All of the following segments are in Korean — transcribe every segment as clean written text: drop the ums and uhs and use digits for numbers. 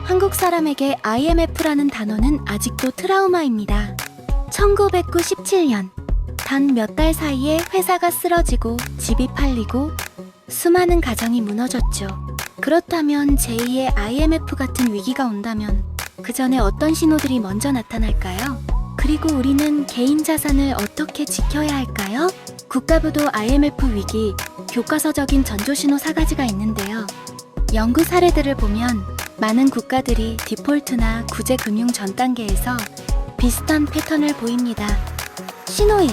한국 사람에게 IMF라는 단어는 아직도 트라우마입니다. 1997년 단 몇 달 사이에 회사가 쓰러지고 집이 팔리고 수많은 가정이 무너졌죠. 그렇다면 제2의 IMF 같은 위기가 온다면 그 전에 어떤 신호들이 먼저 나타날까요? 그리고 우리는 개인 자산을 어떻게 지켜야 할까요? 국가부도 IMF 위기, 교과서적인 전조신호 4가지가 있는데요. 연구 사례들을 보면 많은 국가들이 디폴트나 구제 금융 전 단계에서 비슷한 패턴을 보입니다. 신호 1.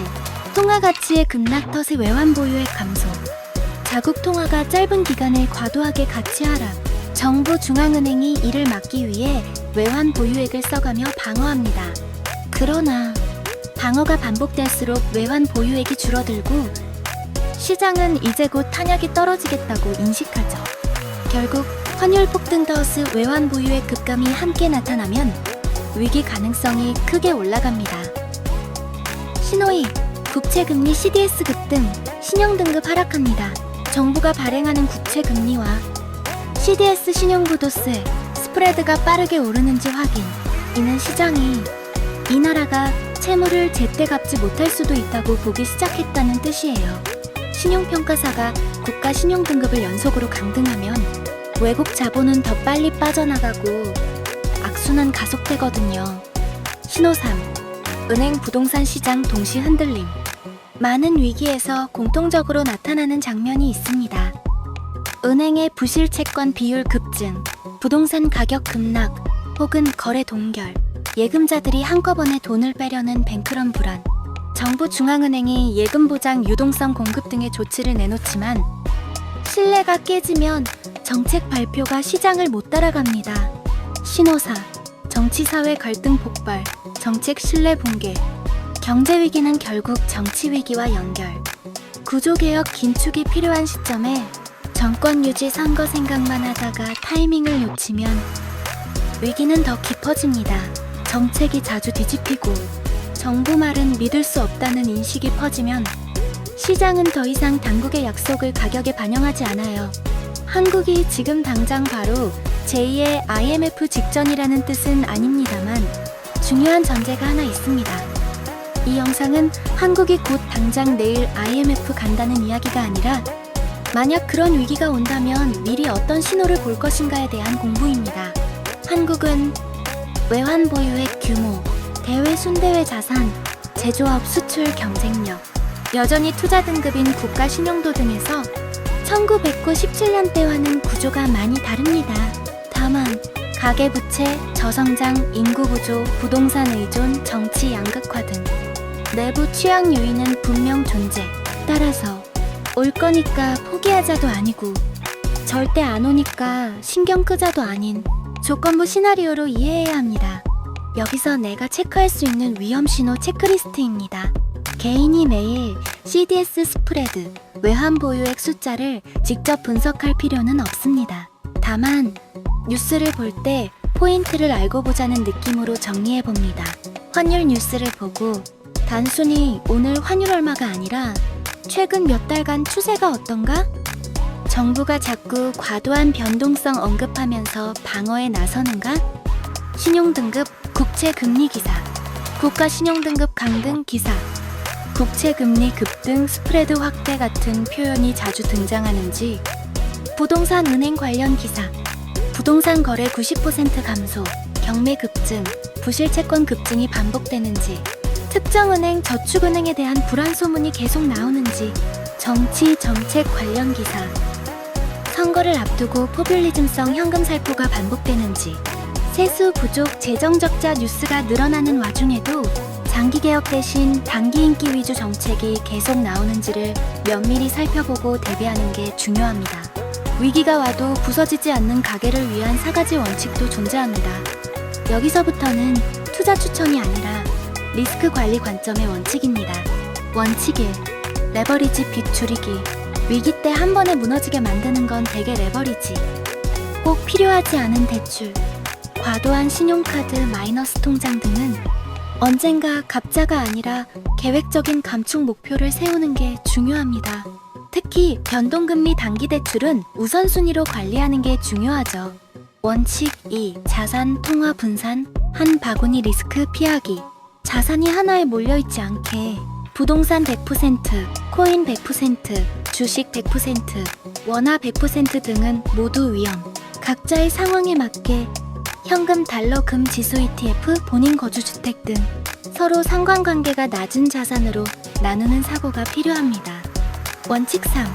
통화 가치의 급락 탓에 외환 보유액 감소. 자국 통화가 짧은 기간에 과도하게 가치 하락. 정부 중앙은행이 이를 막기 위해 외환 보유액을 써가며 방어합니다. 그러나 방어가 반복될수록 외환 보유액이 줄어들고 시장은 이제 곧 탄약이 떨어지겠다고 인식하죠. 결국 환율 폭등 더스 외환 보유액 급감이 함께 나타나면 위기 가능성이 크게 올라갑니다. 신호 2. 국채금리 CDS 급등, 신용등급 하락합니다. 정부가 발행하는 국채금리와 CDS 신용부도세, 스프레드가 빠르게 오르는지 확인. 이는 시장이 이 나라가 채무를 제때 갚지 못할 수도 있다고 보기 시작했다는 뜻이에요. 신용평가사가 국가 신용등급을 연속으로 강등하면 외국 자본은 더 빨리 빠져나가고 악순환 가속되거든요. 신호 3. 은행 부동산 시장 동시 흔들림. 많은 위기에서 공통적으로 나타나는 장면이 있습니다. 은행의 부실 채권 비율 급증, 부동산 가격 급락, 혹은 거래 동결, 예금자들이 한꺼번에 돈을 빼려는 뱅크런 불안. 정부 중앙은행이 예금 보장 유동성 공급 등의 조치를 내놓지만 신뢰가 깨지면 정책 발표가 시장을 못 따라갑니다. 신호 4. 정치사회 갈등 폭발, 정책 신뢰 붕괴. 경제 위기는 결국 정치 위기와 연결. 구조개혁 긴축이 필요한 시점에 정권 유지 선거 생각만 하다가 타이밍을 놓치면 위기는 더 깊어집니다. 정책이 자주 뒤집히고 정부 말은 믿을 수 없다는 인식이 퍼지면 시장은 더 이상 당국의 약속을 가격에 반영하지 않아요. 한국이 지금 당장 바로 제2의 IMF 직전이라는 뜻은 아닙니다만 중요한 전제가 하나 있습니다. 이 영상은 한국이 곧 당장 내일 IMF 간다는 이야기가 아니라 만약 그런 위기가 온다면 미리 어떤 신호를 볼 것인가에 대한 공부입니다. 한국은 외환 보유액 규모, 대외 순대외 자산, 제조업 수출 경쟁력, 여전히 투자 등급인 국가 신용도 등에서 1997년대와는 구조가 많이 다릅니다. 다만 가계부채, 저성장, 인구구조, 부동산 의존, 정치 양극화 등 내부 취약 요인은 분명 존재. 따라서 올 거니까 포기하자도 아니고 절대 안 오니까 신경 끄자도 아닌 조건부 시나리오로 이해해야 합니다. 여기서 내가 체크할 수 있는 위험 신호 체크리스트입니다. 개인이 매일 CDS 스프레드, 외환 보유액 숫자를 직접 분석할 필요는 없습니다. 다만 뉴스를 볼 때 포인트를 알고 보자는 느낌으로 정리해봅니다. 환율 뉴스를 보고 단순히 오늘 환율 얼마가 아니라 최근 몇 달간 추세가 어떤가? 정부가 자꾸 과도한 변동성 언급하면서 방어에 나서는가? 신용등급, 국채금리 기사, 국가 신용등급 강등 기사, 국채금리 급등, 스프레드 확대 같은 표현이 자주 등장하는지, 부동산 은행 관련 기사, 부동산 거래 90% 감소, 경매 급증, 부실 채권 급증이 반복되는지, 특정 은행, 저축은행에 대한 불안 소문이 계속 나오는지, 정치, 정책 관련 기사, 선거를 앞두고 포퓰리즘성 현금 살포가 반복되는지, 세수 부족, 재정 적자 뉴스가 늘어나는 와중에도 장기개혁 대신 단기 인기 위주 정책이 계속 나오는지를 면밀히 살펴보고 대비하는 게 중요합니다. 위기가 와도 부서지지 않는 가게를 위한 4가지 원칙도 존재합니다. 여기서부터는 투자 추천이 아니라 리스크 관리 관점의 원칙입니다. 원칙 1. 레버리지 빚 줄이기. 위기 때 한 번에 무너지게 만드는 건 대개 레버리지. 꼭 필요하지 않은 대출, 과도한 신용카드, 마이너스 통장 등은 언젠가 갑자가 아니라 계획적인 감축 목표를 세우는 게 중요합니다. 특히 변동금리 단기 대출은 우선순위로 관리하는 게 중요하죠. 원칙 2. 자산 통화 분산. 한 바구니 리스크 피하기. 자산이 하나에 몰려있지 않게 부동산 100%, 코인 100%, 주식 100%, 원화 100% 등은 모두 위험. 각자의 상황에 맞게 현금, 달러, 금, 지수 ETF, 본인 거주주택 등 서로 상관관계가 낮은 자산으로 나누는 사고가 필요합니다. 원칙 3.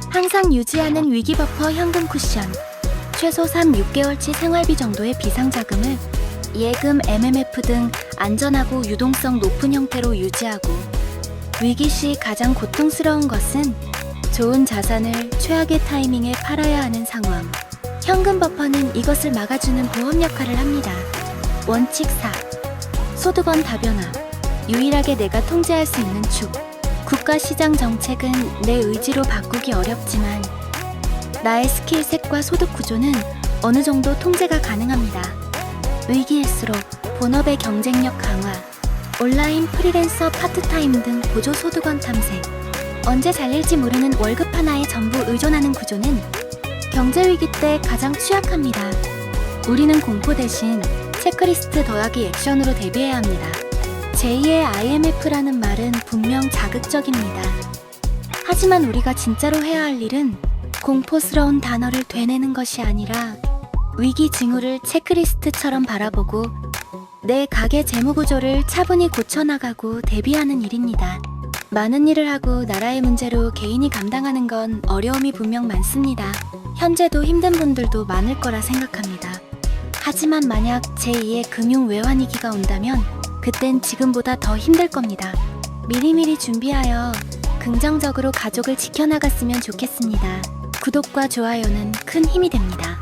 항상 유지하는 위기 버퍼 현금 쿠션. 최소 3-6개월치 생활비 정도의 비상자금을 예금, MMF 등 안전하고 유동성 높은 형태로 유지하고, 위기 시 가장 고통스러운 것은 좋은 자산을 최악의 타이밍에 팔아야 하는 상황. 현금 버퍼는 이것을 막아주는 보험 역할을 합니다. 원칙 4. 소득원 다변화. 유일하게 내가 통제할 수 있는 축. 국가 시장 정책은 내 의지로 바꾸기 어렵지만 나의 스킬셋과 소득 구조는 어느 정도 통제가 가능합니다. 위기일수록 본업의 경쟁력 강화, 온라인 프리랜서 파트타임 등 보조 소득원 탐색. 언제 잘릴지 모르는 월급 하나에 전부 의존하는 구조는 경제위기 때 가장 취약합니다. 우리는 공포 대신 체크리스트 더하기 액션으로 대비해야 합니다. 제2의 IMF라는 말은 분명 자극적입니다. 하지만 우리가 진짜로 해야 할 일은 공포스러운 단어를 되뇌는 것이 아니라 위기 징후를 체크리스트처럼 바라보고 내 가계 재무구조를 차분히 고쳐나가고 대비하는 일입니다. 많은 일을 하고 나라의 문제로 개인이 감당하는 건 어려움이 분명 많습니다. 현재도 힘든 분들도 많을 거라 생각합니다. 하지만 만약 제2의 금융 외환위기가 온다면 그땐 지금보다 더 힘들 겁니다. 미리미리 준비하여 긍정적으로 가족을 지켜나갔으면 좋겠습니다. 구독과 좋아요는 큰 힘이 됩니다.